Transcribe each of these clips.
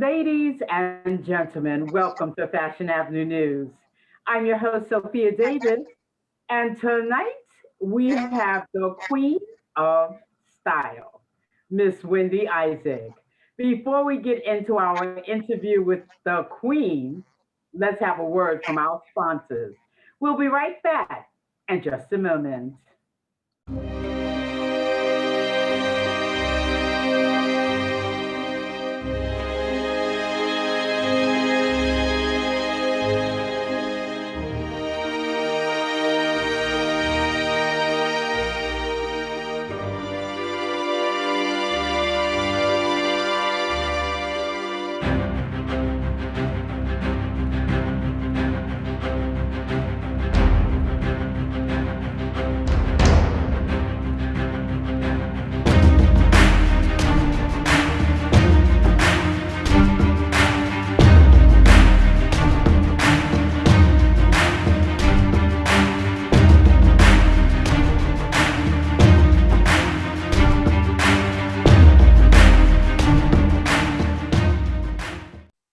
Ladies and gentlemen, welcome to Fashion Avenue News. I'm your host, Sophia Davis, and tonight we have the Queen of Style, Miss Wendy Isaac. Before we get into our interview with the Queen, let's have a word from our sponsors. We'll be right back in just a moment.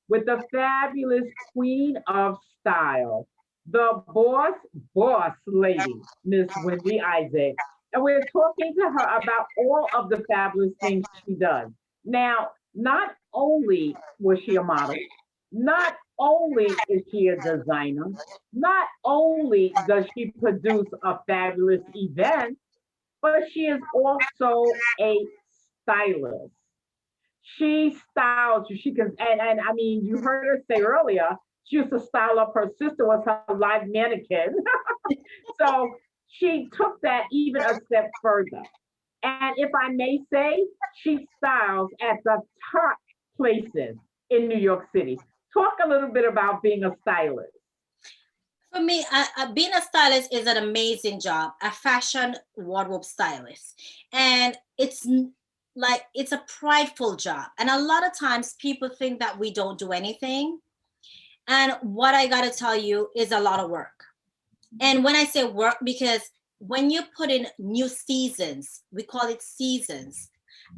With the fabulous queen of style, the boss lady, Miss Wendy Isaac. And we're talking to her about all of the fabulous things she does. Now, not only was she a model, not only is she a designer, not only does she produce a fabulous event, but she is also a stylist. She styles you. She can, and I mean, you heard her say earlier, she used to style up her sister was her live mannequin. So she took that even a step further. And if I may say, she styles at the top places in New York City. Talk a little bit about being a stylist. For me, being a stylist is an amazing job, a fashion wardrobe stylist. And it's a prideful job. And a lot of times people think that we don't do anything. And what I got to tell you is a lot of work. And when I say work, because when you put in new seasons, we call it seasons.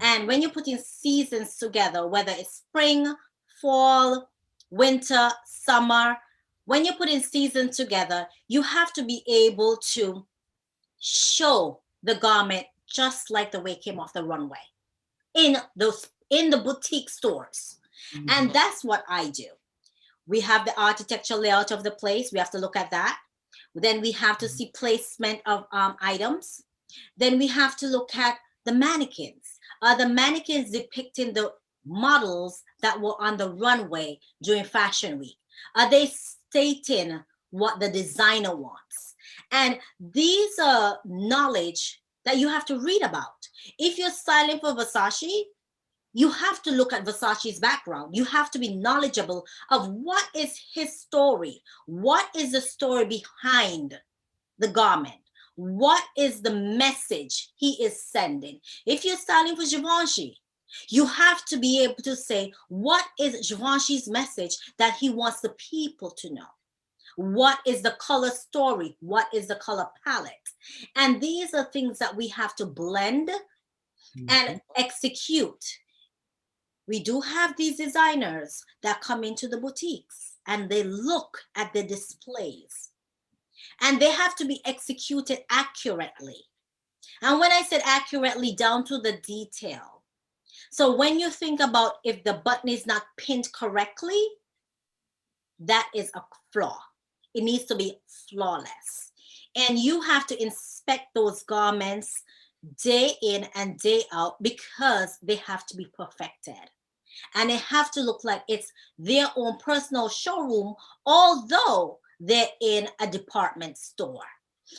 And when you put in seasons together, whether it's spring, fall, winter, summer, when you put in seasons together, you have to be able to show the garment just like the way it came off the runway in the boutique stores. And Mhm. that's what I do. We have the architectural layout of the place. We have to look at that. Then we have to see placement of items. Then we have to look at the mannequins. Are the mannequins depicting the models that were on the runway during Fashion Week? Are they stating what the designer wants? And these are knowledge that you have to read about. If you're styling for Versace, you have to look at Versace's background. You have to be knowledgeable of what is his story. What is the story behind the garment? What is the message he is sending? If you're styling for Givenchy, you have to be able to say, what is Givenchy's message that he wants the people to know? What is the color story? What is the color palette? And these are things that we have to blend and Mhm. execute. We do have these designers that come into the boutiques and they look at the displays and they have to be executed accurately. And when I said accurately, down to the detail. So when you think about if the button is not pinned correctly, that is a flaw. It needs to be flawless. And you have to inspect those garments day in and day out because they have to be perfected. And they have to look like it's their own personal showroom, although they're in a department store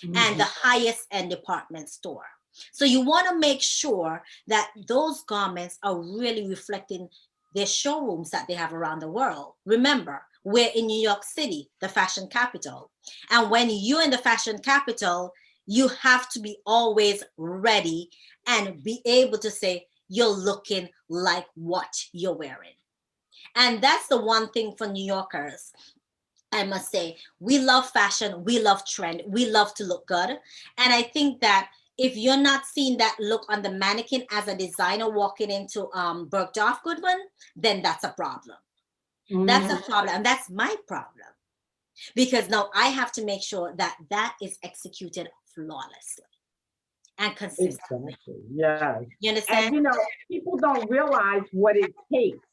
and the Mhm. highest end department store. So you want to make sure that those garments are really reflecting their showrooms that they have around the world. Remember, we're in New York City, the fashion capital. And when you're in the fashion capital, you have to be always ready and be able to say, you're looking like what you're wearing. And that's the one thing for New Yorkers. I must say, we love fashion, we love trend, we love to look good. And I think that if you're not seeing that look on the mannequin as a designer walking into Bergdorf Goodman, then that's a problem. That's a Mhm. problem. And that's my problem. Because now I have to make sure that that is executed flawlessly and consistently. Exactly. Yes. You And understand? people don't realize what it takes.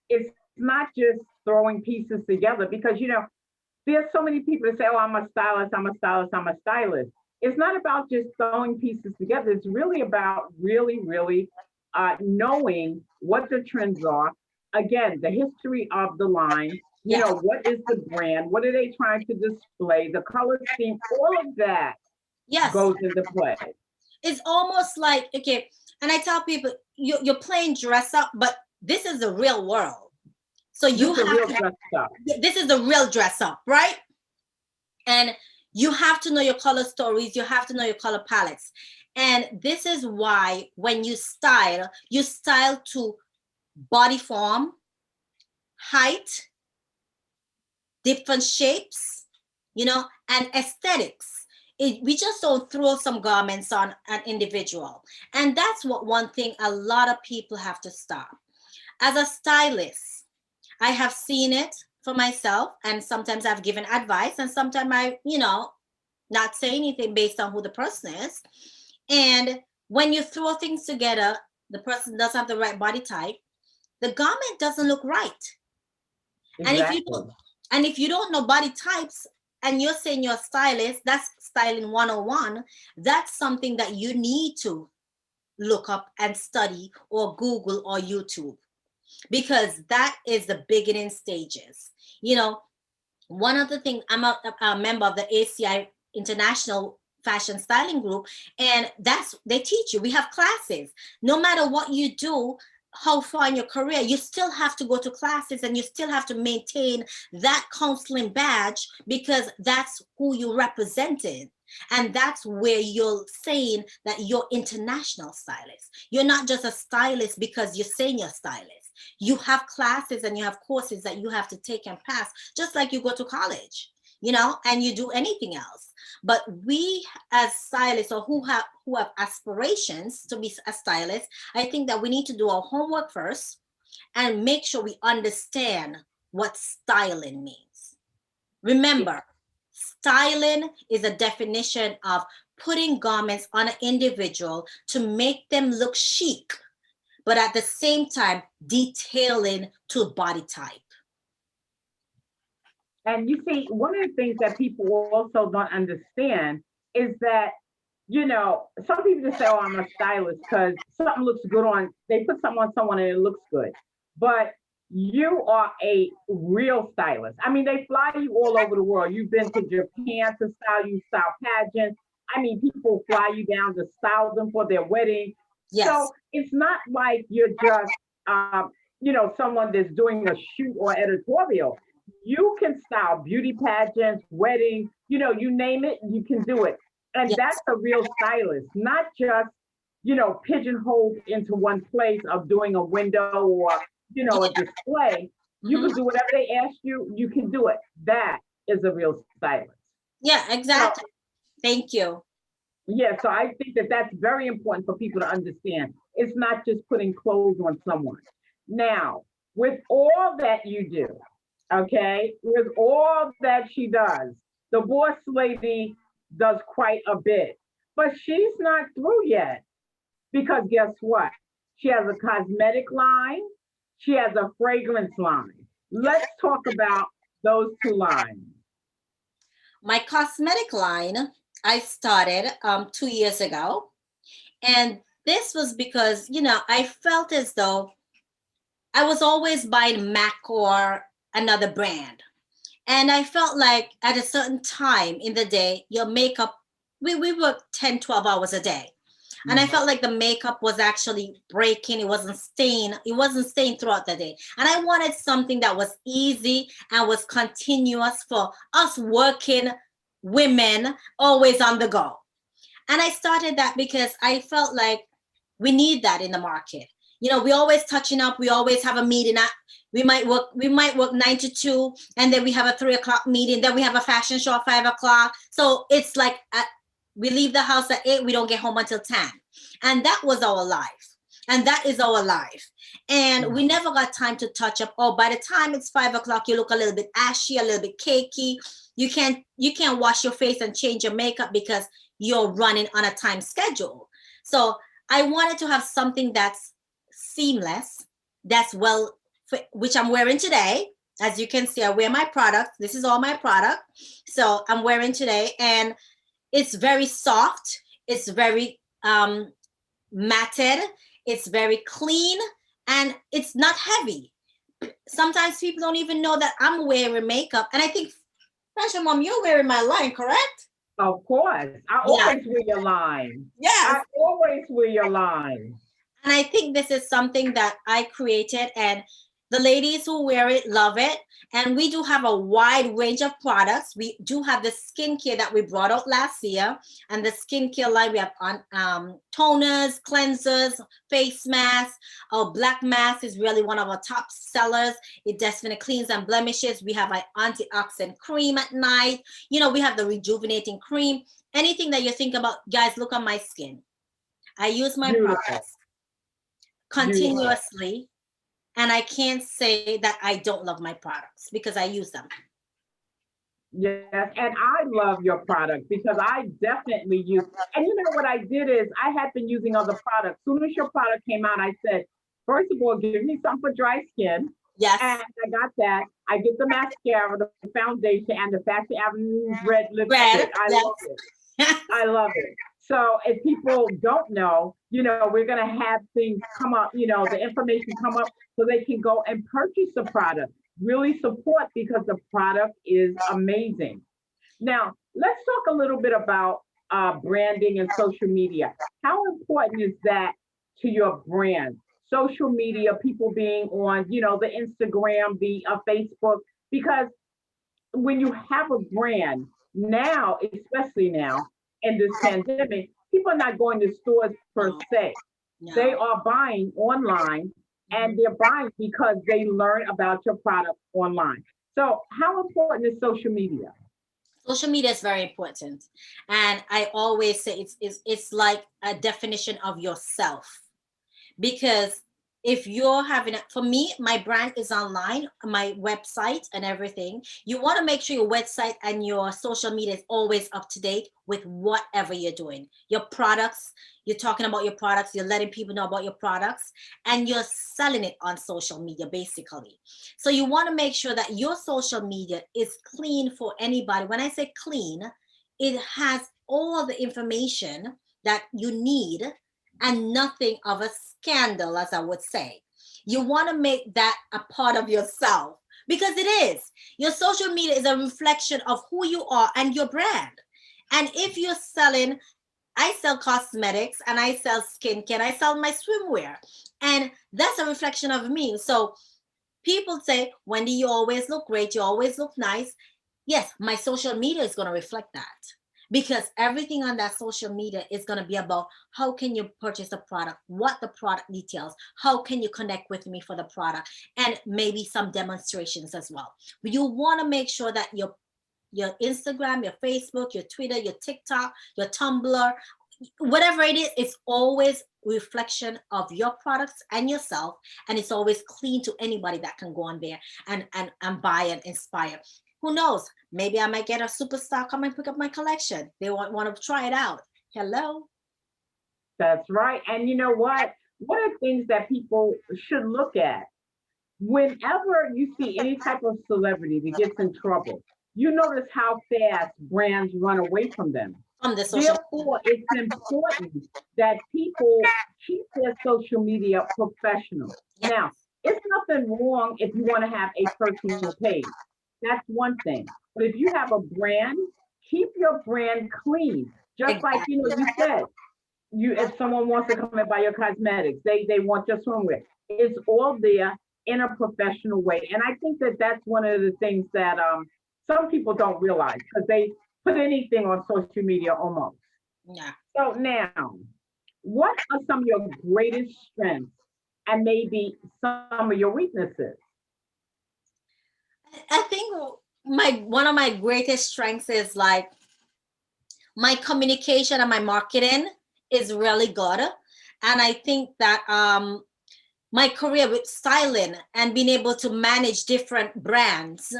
It's not just throwing pieces together because there's so many people that say, "Oh, I'm a stylist, I'm a stylist, I'm a stylist." It's not about just throwing pieces together. It's really about really knowing what the trends are. Again, the history of the line. Yes. What is the brand? What are they trying to display? The color scheme, all of that Yes. goes into play. It's almost like, okay, and I tell people, you're playing dress up, but this is the real world. So This you is a have real to, dress up. this is the real dress up, right? And you have to know your color stories, you have to know your color palettes. And this is why when you style to body form, height, different shapes, and aesthetics. We just don't throw some garments on an individual. And that's what one thing a lot of people have to stop. As a stylist, I have seen it for myself, and sometimes I've given advice, and sometimes not say anything based on who the person is. And when you throw things together, the person doesn't have the right body type, the garment doesn't look right. And if you Exactly. don't, and if you don't know body types and you're saying you're a stylist, that's styling 101. That's something that you need to look up and study or Google or YouTube, because that is the beginning stages. One of the things, I'm a member of the ACI International Fashion Styling Group, and they teach you. We have classes. No matter what you do, how far in your career, you still have to go to classes and you still have to maintain that counseling badge, because that's who you represented. And that's where you're saying that you're international stylist. You're not just a stylist because you're saying you're stylist. You have classes and you have courses that you have to take and pass, just like you go to college, and you do anything else. But we as stylists, or who have aspirations to be a stylist, I think that we need to do our homework first and make sure we understand what styling means. Remember, styling is a definition of putting garments on an individual to make them look chic, but at the same time, detailing to body type. And you see, one of the things that people also don't understand is that, some people just say, "Oh, I'm a stylist," because something looks good they put something on someone and it looks good. But you are a real stylist. I mean, they fly you all over the world. You've been to Japan to style, you style pageants. I mean, people fly you down to style them for their wedding. Yes. So it's not like you're just, someone that's doing a shoot or editorial. You can style beauty pageants, weddings, you name it, you can do it. And Yes. that's a real stylist, not just, pigeonholed into one place of doing a window or, a Yeah. display. You Mhm. can do whatever they ask you, you can do it. That is a real stylist. Yeah, So, exactly. Thank you. yeah, so I think that that's very important for people to understand. It's not just putting clothes on someone. Now, with all that you do, okay, with all that she does, the boss lady does quite a bit, but she's not through yet because guess what? She has a cosmetic line, she has a fragrance line. Let's talk about those two lines. My cosmetic line, I started 2 years ago. And this was because, I felt as though I was always buying MAC or another brand. And I felt like at a certain time in the day, your makeup, we work 10, 12 hours a day. And I Mhm. felt like the makeup was actually breaking. It wasn't staying. It wasn't staying throughout the day. And I wanted something that was easy and was continuous for us working women, always on the go. And I started that because I felt like we need that in the market. We always touching up. We always have a meeting. We might work 9 to 2, and then we have a 3 o'clock meeting. Then we have a fashion show at 5 o'clock. So it's like we leave the house at 8. We don't get home until 10. And that was our life. And that is our life. And we never got time to touch up. Oh, by the time it's 5 o'clock, you look a little bit ashy, a little bit cakey. You can't wash your face and change your makeup because you're running on a time schedule. So I wanted to have something that's seamless, that's well, which I'm wearing today. As you can see, I wear my product. This is all my product. So I'm wearing today, and it's very soft. It's very matted. It's very clean, and it's not heavy. Sometimes people don't even know that I'm wearing makeup. And I think, Fashion Mom, you're wearing my line, correct? Of course. I Yeah. always wear your line. Yes. I always wear your line. And I think this is something that I created, and the ladies who wear it love it. And we do have a wide range of products. We do have the skincare that we brought out last year, and the skincare line we have on toners, cleansers, face masks. Our black mask is really one of our top sellers. It definitely cleans and blemishes. We have an antioxidant cream at night. We have the rejuvenating cream. Anything that you think about, guys, look on my skin. I use my products continuously, and I can't say that I don't love my products because I use them. Yes, and I love your product because I definitely use. And you know what I did is I had been using other products. Soon as your product came out, I said, first of all, give me some for dry skin. Yes. And I got that. I get the mascara, the foundation, and the Fashion Avenue red lipstick. I love it. I love it. So if people don't know, we're going to have things come up, the information come up so they can go and purchase the product. Really support because the product is amazing. Now, let's talk a little bit about branding and social media. How important is that to your brand? Social media, people being on, the Instagram, the Facebook, because when you have a brand now, especially now in this pandemic, people are not going to stores per se. No. They are buying online, and they're buying because they learn about your product online. So, how important is social media? Social media is very important, and I always say it's like a definition of yourself, because if you're having it, for me, my brand is online, my website and everything. You want to make sure your website and your social media is always up to date with whatever you're doing. Your products, you're talking about your products, you're letting people know about your products, and you're selling it on social media, basically. So you want to make sure that your social media is clean for anybody. When I say clean, it has all the information that you need and nothing of a scandal, as I would say. You want to make that a part of yourself, because it is. Your social media is a reflection of who you are and your brand. And if you're selling, I sell cosmetics and I sell skincare, I sell my swimwear, and that's a reflection of me. So people say, Wendy, you always look great, you always look nice. Yes, my social media is going to reflect that, because everything on that social media is going to be about how can you purchase a product, what the product details, how can you connect with me for the product, and maybe some demonstrations as well. But you want to make sure that your Instagram, your Facebook, your Twitter, your TikTok, your Tumblr, whatever it is, it's always reflection of your products and yourself, and it's always clean to anybody that can go on there and buy and inspire. Who knows? Maybe I might get a superstar come and pick up my collection. They want to try it out. Hello. That's right. And you know what? What are things that people should look at? Whenever you see any type of celebrity that gets in trouble, you notice how fast brands run away from them. From the social. Therefore, it's important that people keep their social media professional. Yes. Now, it's nothing wrong if you want to have a personal page. That's one thing. But if you have a brand, keep your brand clean. Just like you said, if someone wants to come and buy your cosmetics, they want your swimwear. It's all there in a professional way, and I think that that's one of the things that some people don't realize because they put anything on social media almost. Yeah. So now, what are some of your greatest strengths and maybe some of your weaknesses? I think one of my greatest strengths is like my communication and my marketing is really good. And I think that my career with styling and being able to manage different brands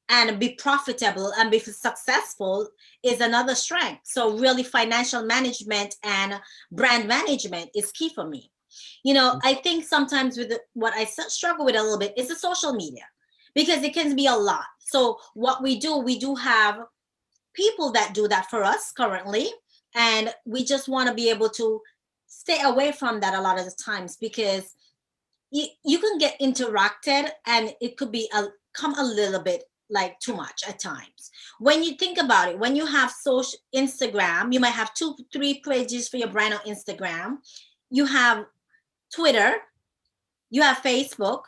and be profitable and be successful is another strength. So really financial management and brand management is key for me. You know, I think sometimes with what I struggle with a little bit is the social media, because it can be a lot. So what we do have people that do that for us currently, and we just want to be able to stay away from that a lot of the times, because you can get interacted and it could be come a little bit like too much at times. When you think about it, when you have social Instagram, you might have 2 3 pages for your brand on Instagram. You have Twitter, you have Facebook,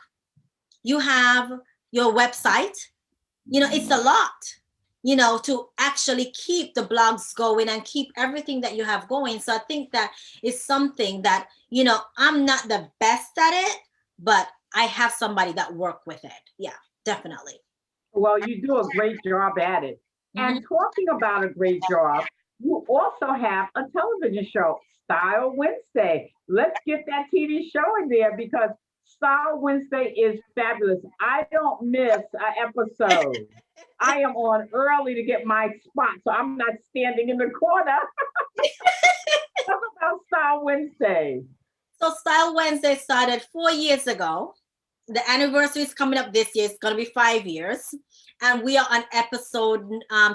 you have your website. You know, it's a lot, you know, to actually keep the blogs going and keep everything that you have going. So I think that is something that, you know, I'm not the best at it, but I have somebody that work with it. Yeah, definitely. Well, you do a great job at it. Mhm. And talking about a great job, you also have a television show, Style Wednesday. Let's get that TV show in there because Style Wednesday is fabulous. I don't miss an episode. I am on early to get my spot, so I'm not standing in the corner. Talk about Style Wednesday. So Style Wednesday started 4 years ago. The anniversary is coming up this year. It's going to be 5 years. And we are on episode,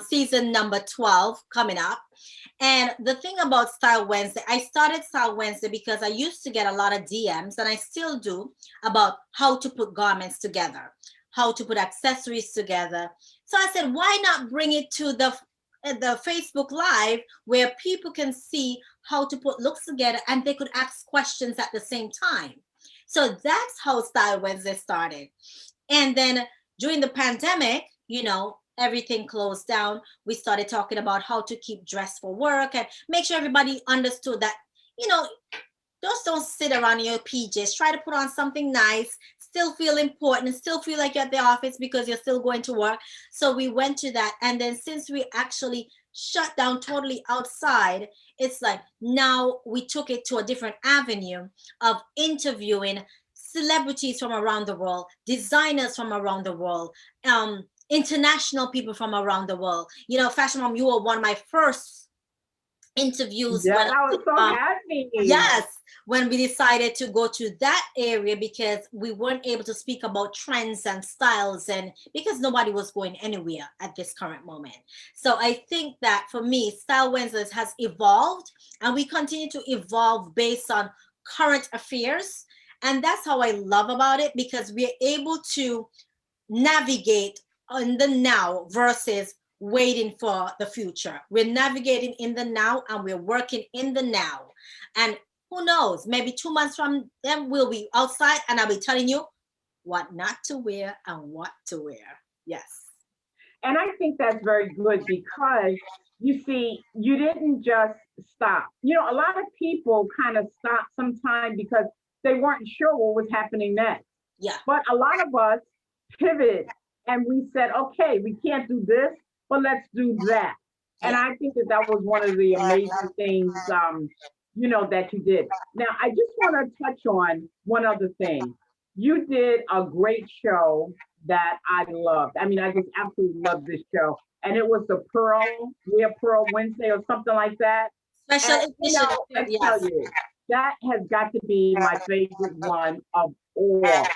season number 12 coming up. And the thing about Style Wednesday, I started Style Wednesday because I used to get a lot of DMs, and I still do, about how to put garments together, how to put accessories together. So I said, why not bring it to the Facebook Live, where people can see how to put looks together and they could ask questions at the same time. So that's how Style Wednesday started. And then during the pandemic, you know, everything closed down. We started talking about how to keep dressed for work and make sure everybody understood that, you know, just don't sit around in your PJs. Try to put on something nice, still feel important, and still feel like you're at the office because you're still going to work. So we went to that. And then since we actually shut down totally outside, it's like now we took it to a different avenue of interviewing celebrities from around the world, designers from around the world, international people from around the world. You know, Fashion Mom, you were one of my first interviews Yeah, when I was so happy. yes, when we decided to go to that area, because we weren't able to speak about trends and styles, and because nobody was going anywhere at this current moment. So I think that for me, Style Wednesdays has evolved, and we continue to evolve based on current affairs. And that's how I love about it, because we're able to navigate on the now versus waiting for the future. We're navigating in the now and we're working in the now. And who knows, maybe 2 months from then we'll be outside and I'll be telling you what not to wear and what to wear. Yes. And I think that's very good because you see, you didn't just stop. You know, a lot of people kind of stopped sometime because they weren't sure what was happening next. Yeah. But a lot of us pivot and we said, okay, we can't do this, but let's do that. And Yeah. I think that that was one of the amazing things, that you did. Now, I just want to touch on one other thing. You did a great show that I loved. I mean, I just absolutely loved this show. And it was the Wear Pearl Wednesday or something like that. Special And, edition. let's tell Yes. you, that has got to be my favorite one of all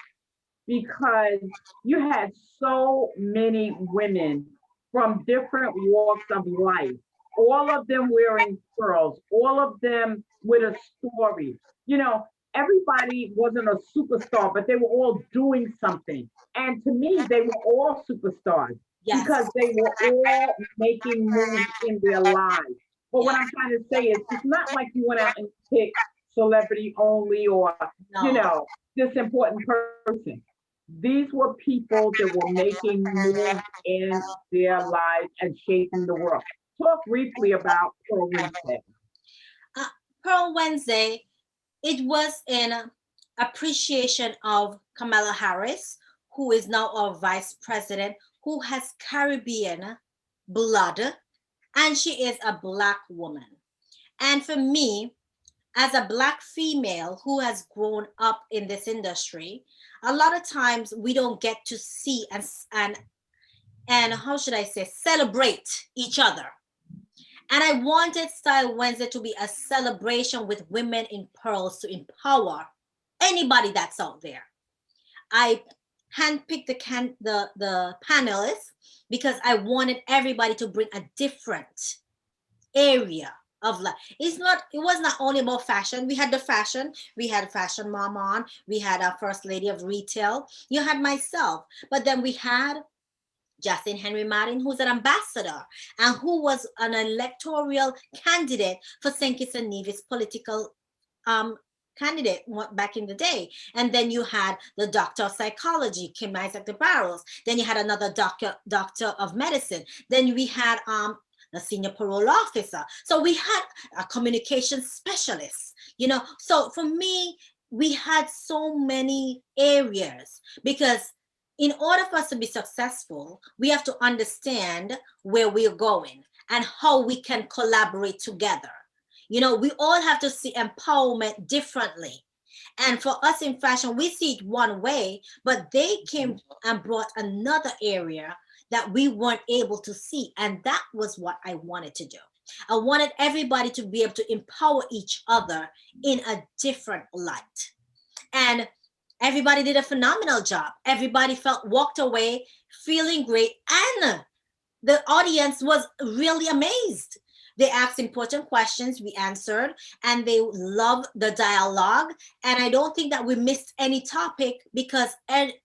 because you had so many women from different walks of life, all of them wearing pearls, all of them with a story. You know, everybody wasn't a superstar, but they were all doing something. And to me, they were all superstars Yes. because they were all making moves in their lives. But what Yes. I'm trying to say is, it's not like you went out and picked celebrity only or, you No. know, this important person. These were people that were making moves in their lives and shaping the world. Talk briefly about Pearl Wednesday. Uh, Pearl Wednesday, it was in appreciation of Kamala Harris, who is now our vice president, who has Caribbean blood, and she is a Black woman. And for me, as a Black female who has grown up in this industry, a lot of times we don't get to see and how should I say, celebrate each other. And I wanted Style Wednesday to be a celebration with women in pearls to empower anybody that's out there. I handpicked the panelists because I wanted everybody to bring a different area of life. It was not only about fashion. We had the fashion, we had fashion mom on, we had our first lady of retail, you had myself, but then we had Justin Henry Martin, who's an ambassador and who was an electoral candidate for St. Kitts and Nevis political candidate back in the day. And then you had the doctor of psychology, Kim Isaac de Barros. Then you had another doctor of medicine. Then we had the senior parole officer. So we had a communication specialist, So for me, we had so many areas because in order for us to be successful, we have to understand where we're going and how we can collaborate together. We all have to see empowerment differently. And for us in fashion, we see it one way, but they came and brought another area that we weren't able to see. And that was what I wanted to do. I wanted everybody to be able to empower each other in a different light. And everybody did a phenomenal job. Everybody walked away feeling great. And the audience was really amazed. They asked important questions, we answered, and they loved the dialogue. And I don't think that we missed any topic because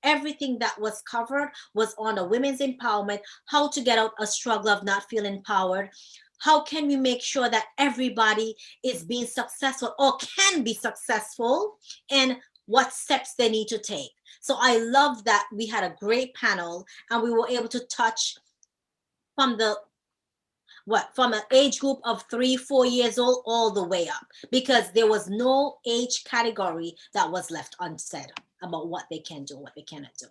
everything that was covered was on the women's empowerment, how to get out a struggle of not feeling empowered. How can we make sure that everybody is being successful or can be successful, and what steps they need to take? So I love that we had a great panel and we were able to touch from an age group of 3-4 years old all the way up, because there was no age category that was left unsaid about what they can do, what they cannot do.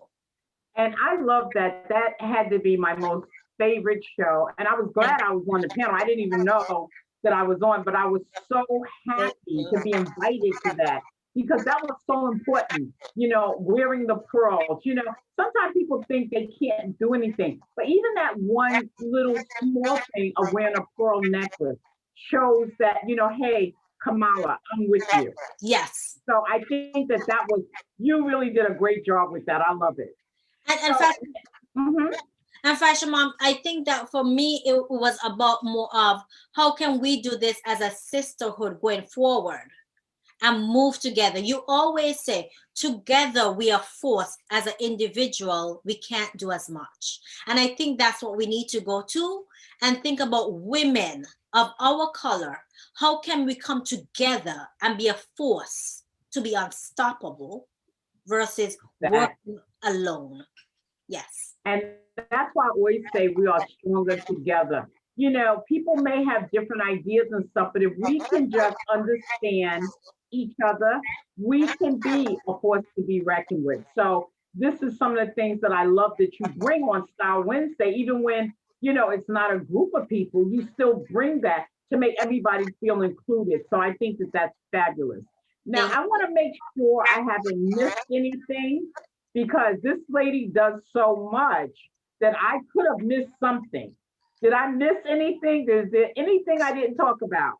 And I love that. That had to be my most favorite show. And I was glad I was on the panel. I didn't even know that I was on, but I was so happy to be invited to that because that was so important, wearing the pearls. Sometimes people think they can't do anything, but even that one little small thing of wearing a pearl necklace shows that, hey, Kamala, I'm with you. Yes. So I think that you really did a great job with that. I love it. And And Fashion Mom, I think that for me, it was about more of how can we do this as a sisterhood going forward and move together. You always say, together we are forced. As an individual, we can't do as much. And I think that's what we need to go to and think about women of our color. How can we come together and be a force to be unstoppable versus working alone? Yes. And that's why I always say we are stronger together. People may have different ideas and stuff, but if we can just understand each other, we can be a force to be reckoned with. So this is some of the things that I love that you bring on Style Wednesday, even when, it's not a group of people, you still bring that to make everybody feel included. So I think that that's fabulous. Now, I want to make sure I haven't missed anything because this lady does so much that I could have missed something. Did I miss anything? Is there anything I didn't talk about?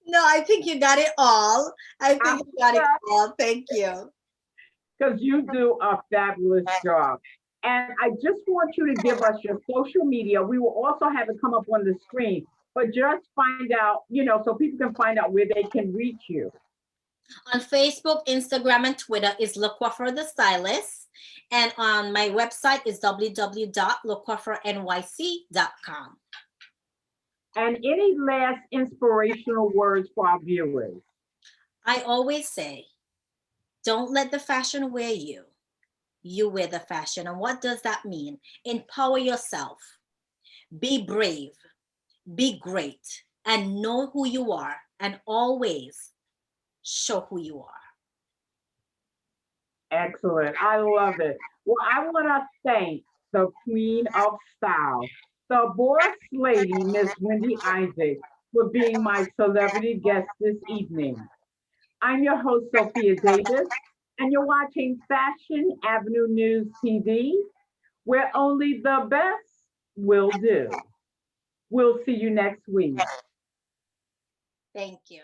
No, I think you got it all. I think you got it all. Thank you. Because you do a fabulous job. And I just want you to give us your social media. We will also have it come up on the screen, but just find out, so people can find out where they can reach you. On Facebook, Instagram, and Twitter is Le Coiffeur the Stylist. And on my website is www.lecoiffeurnyc.com. And any last inspirational words for our viewers? I always say, don't let the fashion wear you. You wear the fashion. And what does that mean? Empower yourself. Be brave. Be great. And know who you are. And always show who you are. Excellent. I love it. Well, I want to thank the Queen of Style, the boss lady, Miss Wendy Isaac, for being my celebrity guest this evening. I'm your host, Sophia Davis, and you're watching Fashion Avenue News TV, where only the best will do. We'll see you next week. Thank you.